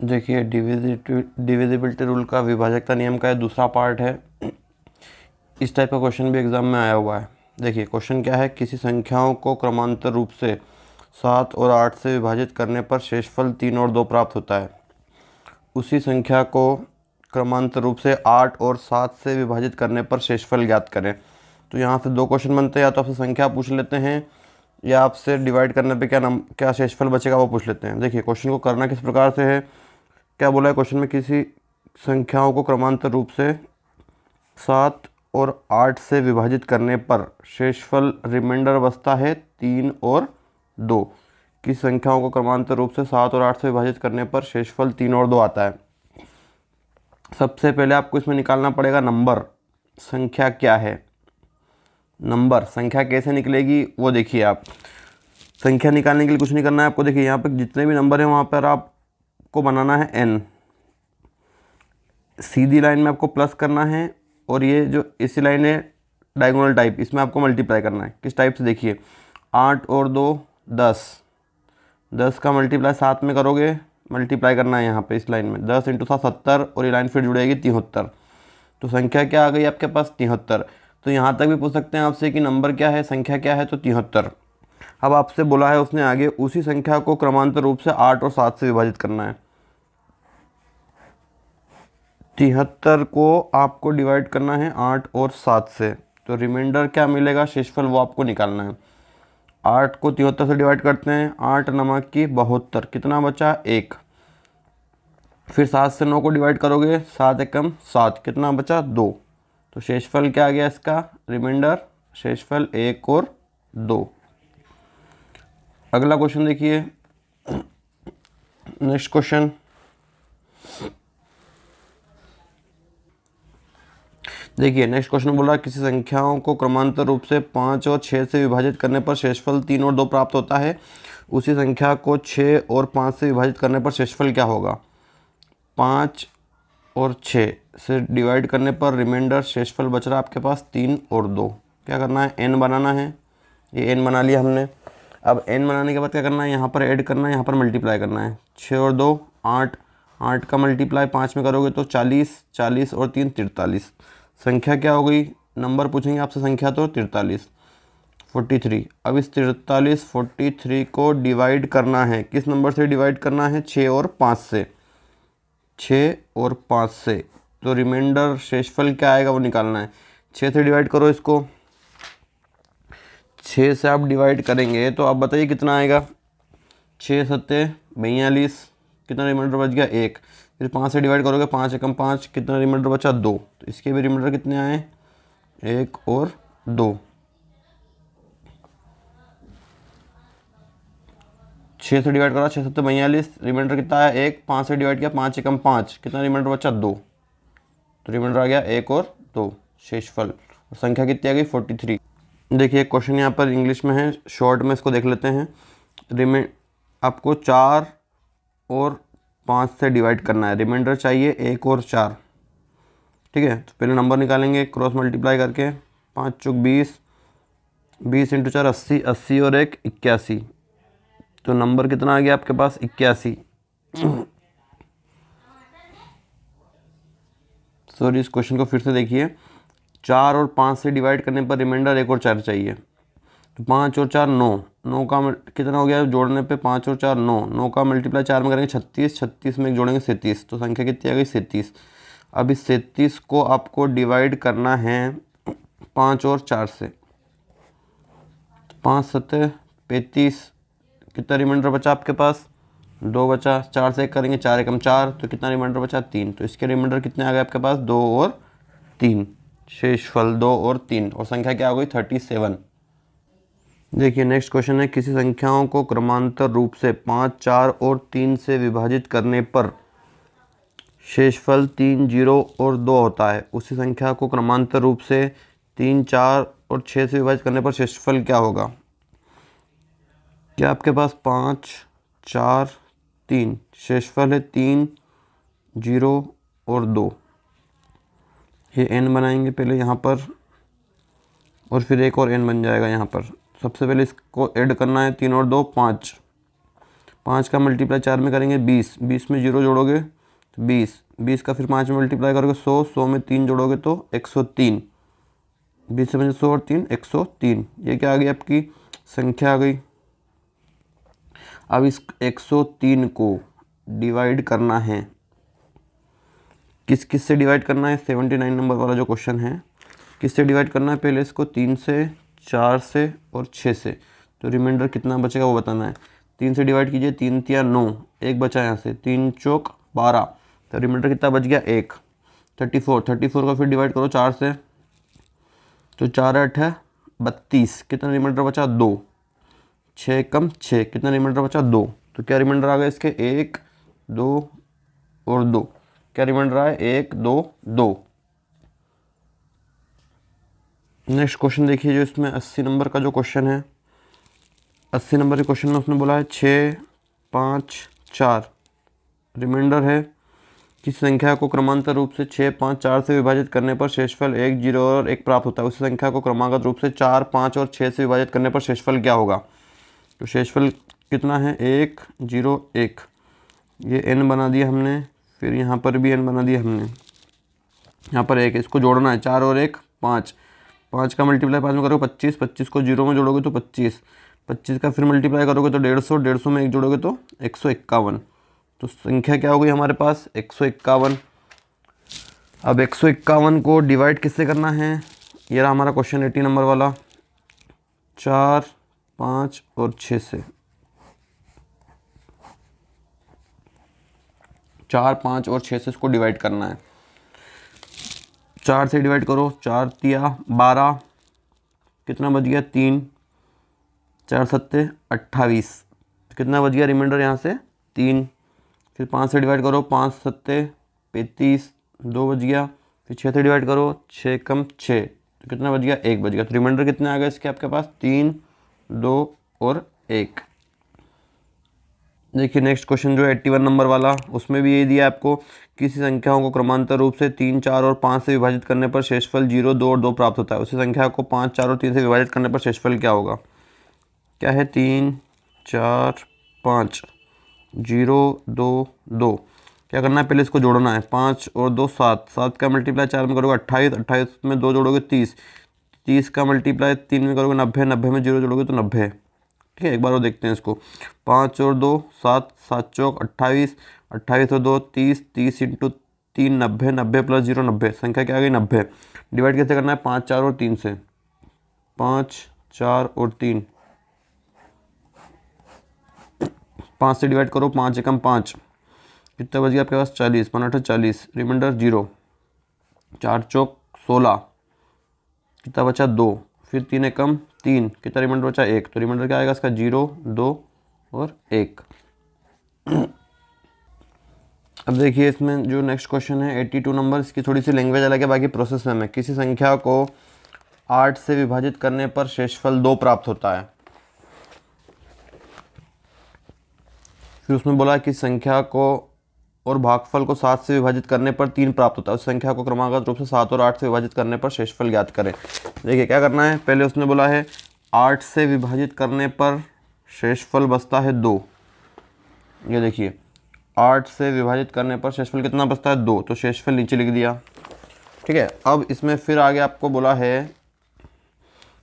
देखिए divisibility rule का विभाजकता नियम का दूसरा पार्ट है। इस टाइप का क्वेश्चन भी एग्जाम में आया हुआ है। देखिए क्वेश्चन क्या है, किसी संख्याओं को क्रमांतर रूप से 7 और 8 से विभाजित करने पर शेषफल 3 और 2 प्राप्त होता है। उसी संख्या को क्रमांतर रूप से 8 और 7 से विभाजित करने पर शेषफल ज्ञात करें। तो यहाँ से दो क्वेश्चन बनते हैं, या तो आपसे संख्या पूछ लेते हैं या आपसे डिवाइड करने पे क्या शेषफल बचेगा वो पूछ लेते हैं। देखिए क्वेश्चन को करना किस प्रकार से है, क्या बोला है क्वेश्चन में, किसी संख्याओं को क्रमांतर रूप से 7 और 8 से विभाजित करने पर शेषफल रिमाइंडर बचता है 3 और 2। किसी संख्याओं को क्रमांतर रूप से 7 और 8 से विभाजित करने पर शेषफल 3 और 2 आता है। सबसे पहले आपको इसमें निकालना पड़ेगा नंबर, संख्या क्या है। नंबर संख्या कैसे निकलेगी वो देखिए। आप संख्या निकालने के लिए कुछ नहीं करना है आपको। देखिए यहाँ पे जितने भी नंबर हैं वहाँ पर आपको बनाना है n, सीधी लाइन में आपको प्लस करना है, और ये जो इसी लाइन है डायगोनल टाइप, इसमें आपको मल्टीप्लाई करना है। किस टाइप से, देखिए 8 और 2 10, 10 का मल्टीप्लाई 7 में करोगे, मल्टीप्लाई करना है यहाँ पे इस लाइन में, 10 × 7 70, और ये लाइन फिर जुड़ेगी 73। तो संख्या क्या आ गई आपके पास, 73। तो यहाँ तक भी पूछ सकते हैं आपसे कि नंबर क्या है, संख्या क्या है, तो 73। अब आपसे बोला है उसने आगे उसी संख्या को क्रमांतर रूप से 8 और 7 से विभाजित करना है। 73 को आपको डिवाइड करना है 8 और 7 से, तो रिमाइंडर क्या मिलेगा, शेषफल, वो आपको निकालना है। 8 को 73 से डिवाइड करते हैं, 8 नमक की 72, कितना बचा 1। फिर 7 से 9 को डिवाइड करोगे, 7 एकम 7, कितना बचा 2। तो शेषफल क्या आ गया इसका, रिमाइंडर, शेषफल 1 और 2। अगला क्वेश्चन देखिए, नेक्स्ट क्वेश्चन। देखिए नेक्स्ट क्वेश्चन बोला किसी संख्याओं को क्रमांतर रूप से 5 और 6 से विभाजित करने पर शेषफल 3 और 2 प्राप्त होता है। उसी संख्या को 6 और 5 से विभाजित करने पर शेषफल क्या होगा। 5 और 6 से डिवाइड करने पर रिमाइंडर शेषफल बच रहा है आपके पास 3 और 2। क्या करना है, n बनाना है। ये n बना लिया हमने। अब n बनाने के बाद क्या करना है, यहाँ पर ऐड करना है, यहाँ पर मल्टीप्लाई करना है। 6 और 2 8, 8 का मल्टीप्लाई 5 में करोगे तो 40, 40 और 3 43। संख्या क्या हो गई, नंबर पूछेंगे आपसे संख्या, तो 43 43। अब इस 43 43 को डिवाइड करना है, किस नंबर से डिवाइड करना है, 6 और 5 से, 6 और 5 से। तो रिमाइंडर शेषफल क्या आएगा वो निकालना है। 6 से डिवाइड करो इसको, 6 से आप डिवाइड करेंगे तो आप बताइए कितना आएगा। 6 सत्ते 42, कितना रिमाइंडर बच गया 1। फिर 5 से डिवाइड करोगे, 5 एकम 5, कितना रिमाइंडर बचा 2। तो इसके भी रिमाइंडर कितने आए, 1 और 2। 6 से डिवाइड करा, 6 सत्ते 42, रिमाइंडर कितना आया 1। 5 से डिवाइड किया, 5 एकम 5, कितना रिमाइंडर बचा 2। तो रिमाइंडर आ गया 1 और 2, शेषफल। और संख्या कितनी आ गई 43। देखिए क्वेश्चन यहाँ पर इंग्लिश में है, शॉर्ट में इसको देख लेते हैं। आपको 4 और 5 से डिवाइड करना है, रिमाइंडर चाहिए 1 और 4। ठीक है, तो पहले नंबर निकालेंगे क्रॉस मल्टीप्लाई करके। 5 चौक 20, 20 × 4 80, 80 और 1 81। तो नंबर कितना आ गया आपके पास 81। सॉरी, इस क्वेश्चन को फिर से देखिए। 4 और 5 से डिवाइड करने पर रिमाइंडर 1 और 4 चाहिए। तो 5 और 4 9, 9 का कितना हो गया जोड़ने पे, 5 और 4 9, 9 का मल्टीप्लाई 4 में करेंगे 36, 36 में एक जोड़ेंगे 37। तो संख्या कितनी आ गई 37। अब इस 37 को आपको डिवाइड करना है 5 और 4 से। 5 सत्ते 35, कितना रिमाइंडर बचा आपके पास 2 बचा। 4 से 1 करेंगे, 4 एकम 4, तो कितना रिमाइंडर बचा 3। तो इसके रिमाइंडर कितने आ गए आपके पास 2 और 3, शेषफल 2 और 3, और संख्या क्या हो गई 37। देखिए नेक्स्ट क्वेश्चन है, किसी संख्याओं को क्रमांतर रूप से 5 4 और 3 से विभाजित करने पर शेषफल 3 0 और 2 होता है। उसी संख्या को क्रमांतर रूप से 3 4 और 6 से विभाजित करने पर शेषफल क्या होगा। क्या आपके पास 5 4 3, शेषफल है 3 0 और 2। ये n बनाएंगे पहले यहाँ पर, और फिर एक और n बन जाएगा यहाँ पर। सबसे पहले इसको ऐड करना है, 3 और 2 5, 5 का मल्टीप्लाई 4 में करेंगे 20, 20 में 0 जोड़ोगे तो 20, 20 का फिर 5 में मल्टीप्लाई करोगे 100, 100 में 3 जोड़ोगे तो 103, 20 से 100 और 3 103। ये क्या आ गई आपकी संख्या आ गई। अब इस 103 को डिवाइड करना है, किस किस से डिवाइड करना है, 79 नंबर वाला जो क्वेश्चन है किससे डिवाइड करना है। पहले इसको 3 से, 4 से और 6 से, तो रिमाइंडर कितना बचेगा वो बताना है। 3 से डिवाइड कीजिए, 3 तिया 9, एक बचा यहाँ से, 3 चौक 12, तो रिमाइंडर कितना बच गया 1, 34। 34 को फिर डिवाइड करो 4 से, तो 4 8 है 32, कितना रिमाइंडर बचा 2, 6 कम 6, कितना रिमाइंडर बचा 2। तो क्या रिमाइंडर आ गया इसके 1 2 और 2, क्या रिमाइंडर आया 1 2 2। नेक्स्ट क्वेश्चन देखिए, जो इसमें 80 नंबर का जो क्वेश्चन है, 80 नंबर के क्वेश्चन में उसने बोला है 6 5 4, रिमाइंडर है किसी संख्या को क्रमांतर रूप से 6 5 4 से विभाजित करने पर शेषफल 1 0 और 1 प्राप्त होता है। उसी संख्या को क्रमागत रूप से 4 5 और 6 से विभाजित करने पर शेषफल क्या होगा। तो शेषफल कितना है 1 0 1, ये n बना दिया हमने, फिर यहाँ पर भी n बना दिया हमने, यहाँ पर 1, इसको जोड़ना है 4 और 1 5, 5 का मल्टीप्लाई 5 में करोगे 25, 25 को 0 में जोड़ोगे तो 25, 25 का फिर मल्टीप्लाई करोगे तो 150, 150 में 1 जोड़ोगे तो 151। तो संख्या क्या हो गई हमारे पास 151। अब 151 को डिवाइड किससे करना है, ये रहा हमारा क्वेश्चन 80 नंबर वाला, 4 5 और 6 से, 4 5 और 6 से इसको डिवाइड करना है। 4 से डिवाइड करो, 4 तिया 12, कितना बच गया 3, 4 सत्ते 28, कितना बच गया रिमाइंडर यहाँ से 3। फिर 5 से डिवाइड करो, 5 सत्ते 35, 2 बच गया। फिर 6 से डिवाइड करो, 6 कम 6, तो कितना बच गया 1 बच गया। तो रिमाइंडर कितना आ गया इसके आपके पास 3 2 और 1। देखिए नेक्स्ट क्वेश्चन जो 81 नंबर वाला, उसमें भी यही दिया आपको, किसी संख्याओं को क्रमांतर रूप से 3 4 और 5 से विभाजित करने पर शेषफल 0 2 और 2 प्राप्त होता है। उसी संख्या को 5 4 और 3 से विभाजित करने पर शेषफल क्या होगा। क्या है 3 4 5 0 2 2, क्या करना है पहले इसको जोड़ना है, 5 और 2 7, 7 का मल्टीप्लाई 4 में करोगे 28, 28 में 2 जोड़ोगे 30, 30 का मल्टीप्लाई 3 में करोगे 90, 90 में 0 जोड़ोगे तो 90। ठीक है, एक बार वो देखते हैं इसको, 5 और 2 7, 7 चौक 28, 28 और 2 30, 30 इंटू 3 90, 90 प्लस 0 90, संख्या क्या आ गई 90। डिवाइड कैसे करना है 5 4 और 3 से, 5 4 और 3, 5 से डिवाइड करो, 5 एकम 5, कितना बच गया आपके पास 40, 5 40, रिमाइंडर 0, 4 चौक 16, कितना बचा 2, फिर 3 एकम 3, कितना रिमाइंडर बचा 1। तो रिमाइंडर क्या आएगा इसका 0 2 और 1। अब देखिए इसमें जो नेक्स्ट क्वेश्चन है 82 नंबर, इसकी थोड़ी सी लैंग्वेज अलग है, बाकी प्रोसेस में किसी संख्या को 8 से विभाजित करने पर शेषफल 2 प्राप्त होता है। फिर उसमें बोला कि संख्या को और भागफल को 7 से विभाजित करने पर 3 प्राप्त होता है। उस संख्या को क्रमागत रूप से 7 और 8 से विभाजित करने पर शेषफल ज्ञात करें। देखिए क्या करना है, पहले उसने बोला है 8 से विभाजित करने पर शेषफल बचता है 2। ये देखिए 8 से विभाजित करने पर शेषफल कितना बचता है 2, तो शेषफल नीचे लिख दिया। ठीक है, अब इसमें फिर आगे आपको बोला है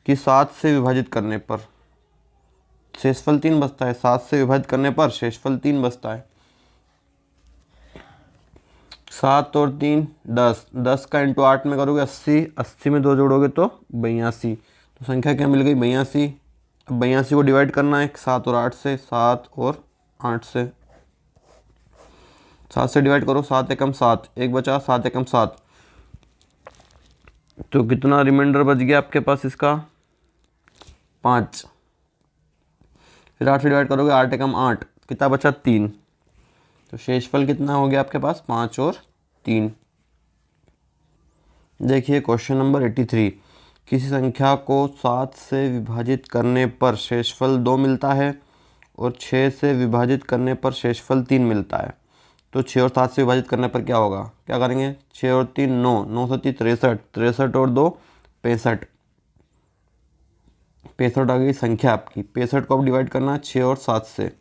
कि 7 से विभाजित करने पर शेषफल 3 बचता है, 7 से विभाजित करने पर शेषफल 3 बचता है। 7 और 3 10, 10 का इंटू 8 में करोगे 80, 80 में 2 जोड़ोगे तो 82, तो संख्या क्या मिल गई 82। अब 82 को डिवाइड करना है 7 और 8 से, 7 और 8 से, 7 से डिवाइड करो, 7 एकम 7, एक बचा 7 एकम 7, तो कितना रिमाइंडर बच गया आपके पास इसका 5। फिर 8 से डिवाइड करोगे, 8 एकम 8, कितना बचा 3, तो शेषफल कितना हो गया आपके पास 5 और 3। देखिए क्वेश्चन नंबर 83, किसी संख्या को 7 से विभाजित करने पर शेषफल 2 मिलता है और 6 से विभाजित करने पर शेषफल 3 मिलता है। तो 6 और 7 से विभाजित करने पर क्या होगा, क्या करेंगे 6 और 3 9, 9 7 63, 63 और 2 65, 65 आ गई संख्या आपकी। 65 को अब डिवाइड करना है 6 और 7 से,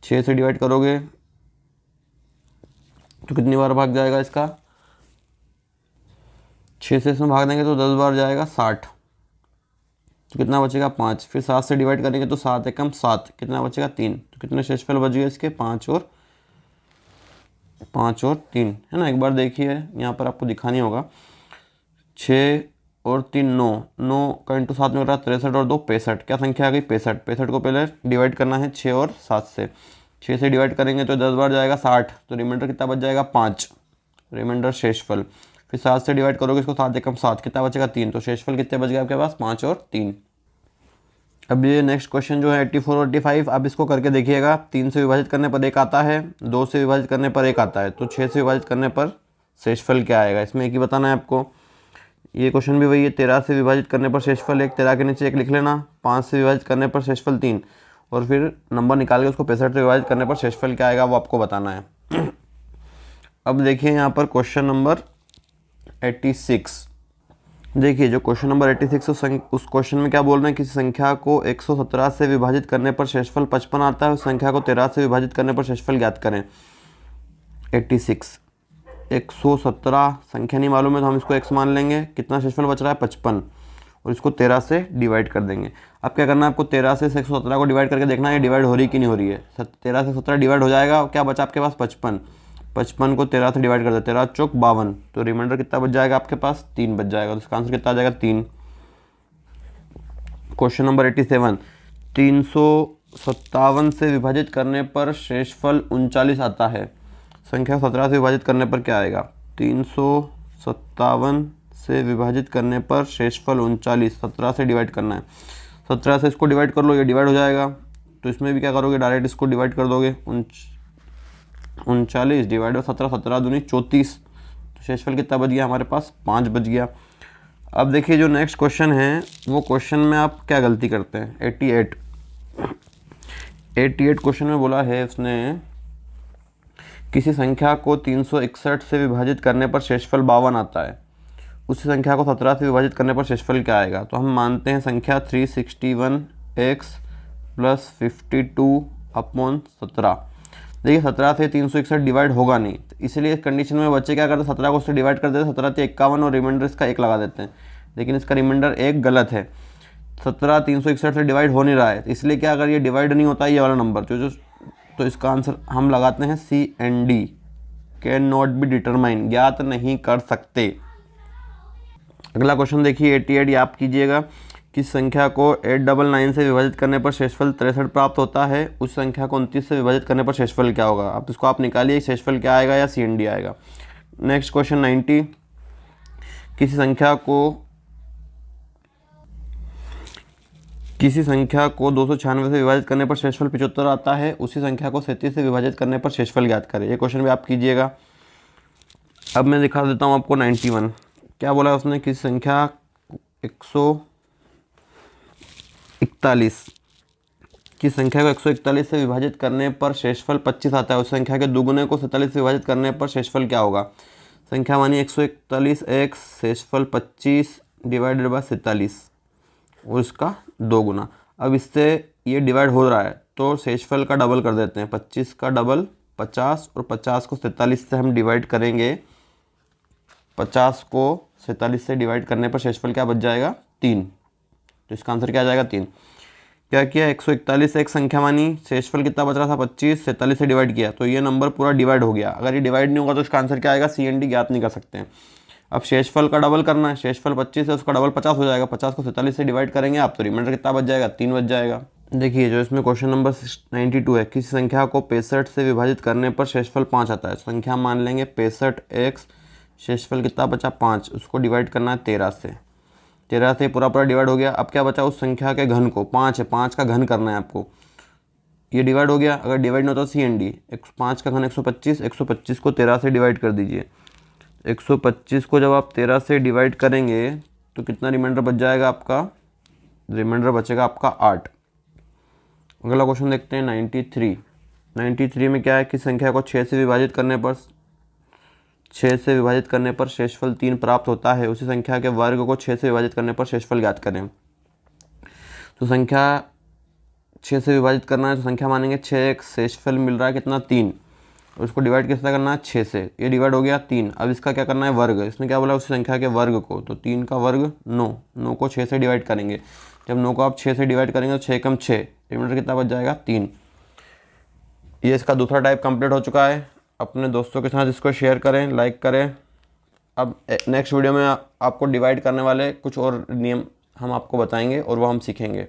6 से डिवाइड करोगे तो कितनी बार भाग जाएगा इसका, 6 से इसमें भाग देंगे तो 10 बार जाएगा 60, तो कितना बचेगा 5। फिर 7 से डिवाइड करेंगे तो 7 एकम 7, कितना बचेगा 3। तो कितने शेषफल बच गए इसके, 5 और 3, है ना। एक बार देखिए यहाँ पर आपको दिखानी होगा, 6 और 3 9, 9 का इंटू 7 में हो रहा है 63 और 2 65, क्या संख्या आ गई 65। 65 को पहले डिवाइड करना है 6 और 7 से, 6 से डिवाइड करेंगे तो 10 बार जाएगा 60, तो रिमाइंडर कितना बच जाएगा 5, रिमाइंडर शेषफल। फिर 7 से डिवाइड करोगे इसको, 7 एकम 7, कितना बचेगा 3, तो शेषफल कितने बच गए आपके पास 5 और 3। अब ये नेक्स्ट क्वेश्चन जो है 84 और 85, अब इसको करके देखिएगा। 3 से विभाजित करने पर 1 आता है, 2 से विभाजित करने पर 1 आता है, तो 6 से विभाजित करने पर शेषफल क्या आएगा, इसमें एक ही बताना है आपको। ये क्वेश्चन भी वही है, 13 से विभाजित करने पर शेषफल 1, 13 के नीचे 1 लिख लेना। 5 से विभाजित करने पर शेषफल 3, और फिर नंबर निकाल के उसको 65 से विभाजित करने पर शेषफल क्या आएगा वो आपको बताना है। अब देखिए यहाँ पर क्वेश्चन नंबर 86, देखिए जो क्वेश्चन नंबर 86 उस क्वेश्चन में क्या बोल रहे हैं, किसी संख्या को 117 से विभाजित करने पर शेषफल 55 आता है, उस संख्या को 13 से विभाजित करने पर शेषफल ज्ञात करें। 86 117 संख्या नहीं मालूम है तो हम इसको x मान लेंगे, कितना शेषफल बच रहा है 55, और इसको 13 से डिवाइड कर देंगे। अब क्या करना है आपको, 13 से 117 को डिवाइड करके देखना है डिवाइड हो रही कि नहीं हो रही है। 13 से 17 डिवाइड हो जाएगा, क्या बचा आपके पास 55, 55 को 13 से डिवाइड कर दे, 13 चौक 52, तो रिमाइंडर कितना बच जाएगा आपके पास 3 बच जाएगा, तो इसका आंसर कितना आ जाएगा 3। क्वेश्चन नंबर 87, 357 से विभाजित करने पर शेषफल 39 आता है, संख्या 17 से विभाजित करने पर क्या आएगा। 357 से विभाजित करने पर शेषफल 39, 17 से डिवाइड करना है, 17 से इसको डिवाइड कर लो, ये डिवाइड हो जाएगा, तो इसमें भी क्या करोगे डायरेक्ट इसको डिवाइड कर दोगे। 39 डिवाइड 17, 17 दूनी 34, तो शेषफल कितना बच गया हमारे पास 5 बच गया। अब देखिए जो नेक्स्ट क्वेश्चन है वो क्वेश्चन में आप क्या गलती करते हैं। 88 क्वेश्चन में बोला है उसने, किसी संख्या को 361 से विभाजित करने पर शेषफल 52 आता है, उसी संख्या को 17 से विभाजित करने पर शेषफल क्या आएगा। तो हम मानते हैं संख्या 361x + 52/17। देखिए 17 से 361 डिवाइड होगा नहीं, तो इसलिए इस कंडीशन में बच्चे क्या करते हैं 17 को उससे डिवाइड कर देते हैं, 17 × 51 और रिमाइंडर इसका 1 लगा देते हैं, लेकिन इसका रिमाइंडर 1 गलत है। 17 361 से डिवाइड हो नहीं रहा है, इसलिए क्या अगर ये डिवाइड नहीं होता ये वाला नंबर जो तो इसका आंसर हम लगाते हैं CND, can not be determine, ज्ञात नहीं कर सकते। अगला क्वेश्चन देखिए 88, याद कीजिएगा। किस संख्या को 899 से विभाजित करने पर शेषफल 63 प्राप्त होता है, उस संख्या को 29 से विभाजित करने पर शेषफल क्या होगा। अब इसको आप निकालिए, शेषफल क्या आएगा या CND आएगा। नेक्स्ट क्वेश्चन 90, किसी संख्या को 296 से विभाजित करने पर शेषफल 75 आता है, उसी संख्या को 37 से विभाजित करने पर शेषफल ज्ञात करें। ये क्वेश्चन भी आप कीजिएगा। अब मैं दिखा देता हूँ आपको 91, क्या बोला उसने, किसी संख्या 141 की संख्या को 141 से विभाजित करने पर शेषफल 25 आता है, उस संख्या के दुगुने को 47 से विभाजित करने पर शेषफल क्या होगा। संख्या मानी 141x, शेषफल 25 डिवाइडेड बाय 47 और इसका 2 गुना। अब इससे ये डिवाइड हो रहा है तो शेषफल का डबल कर देते हैं, 25 का डबल 50, और 50 को 47 से हम डिवाइड करेंगे, 50 को 47 से डिवाइड करने पर शेषफल क्या बच जाएगा 3, तो इसका आंसर क्या आ जाएगा 3। क्या किया 141 एक संख्या मानी, शेषफल कितना बच रहा था 25, 47 से डिवाइड किया तो ये नंबर पूरा डिवाइड हो गया। अगर ये डिवाइड नहीं होगा तो इसका आंसर क्या आएगा CND, ज्ञात नहीं कर सकते हैं। अब शेषफल का डबल करना है, शेषफल 25 है उसका डबल 50 हो जाएगा, 50 को 47 से डिवाइड करेंगे आप तो रिमाइंडर कितना बच जाएगा 3 बच जाएगा। देखिए जो इसमें क्वेश्चन नंबर 92 है, किसी संख्या को 65 से विभाजित करने पर शेषफल 5 आता है, संख्या मान लेंगे 65x, शेषफल कितना बचा 5, उसको डिवाइड करना है 13 से, 13 से पूरा डिवाइड हो गया। अब क्या बचा, उस संख्या के घन को 5 है, 5 का घन करना है आपको, ये डिवाइड हो गया। अगर डिवाइड नहीं होता तो CND, 5 का घन 125, 125 को 13 से डिवाइड कर दीजिए, 125 को जब आप 13 से डिवाइड करेंगे तो कितना रिमाइंडर बच जाएगा आपका, रिमाइंडर बचेगा आपका 8। अगला क्वेश्चन देखते हैं 93 में क्या है, किस संख्या को 6 से विभाजित करने पर शेषफल 3 प्राप्त होता है, उसी संख्या के वर्ग को 6 से विभाजित करने पर शेषफल ज्ञात करें। तो संख्या 6 से विभाजित करना है तो संख्या मानेंगे 6x, शेषफल मिल रहा है कितना 3, और उसको डिवाइड किससे करना है 6 से, ये डिवाइड हो गया 3। अब इसका क्या करना है वर्ग, इसने क्या बोला उसी संख्या के वर्ग को, तो 3 का वर्ग 9, 9 को 6 से डिवाइड करेंगे, जब 9 को आप 6 से डिवाइड करेंगे तो 6 कम 6, रिमाइंडर कितना बच जाएगा 3। ये इसका दूसरा टाइप कंप्लीट हो चुका है। अपने दोस्तों के साथ इसको शेयर करें, लाइक करें। अब नेक्स्ट वीडियो में आपको डिवाइड करने वाले कुछ और नियम हम आपको बताएंगे और वो हम सीखेंगे।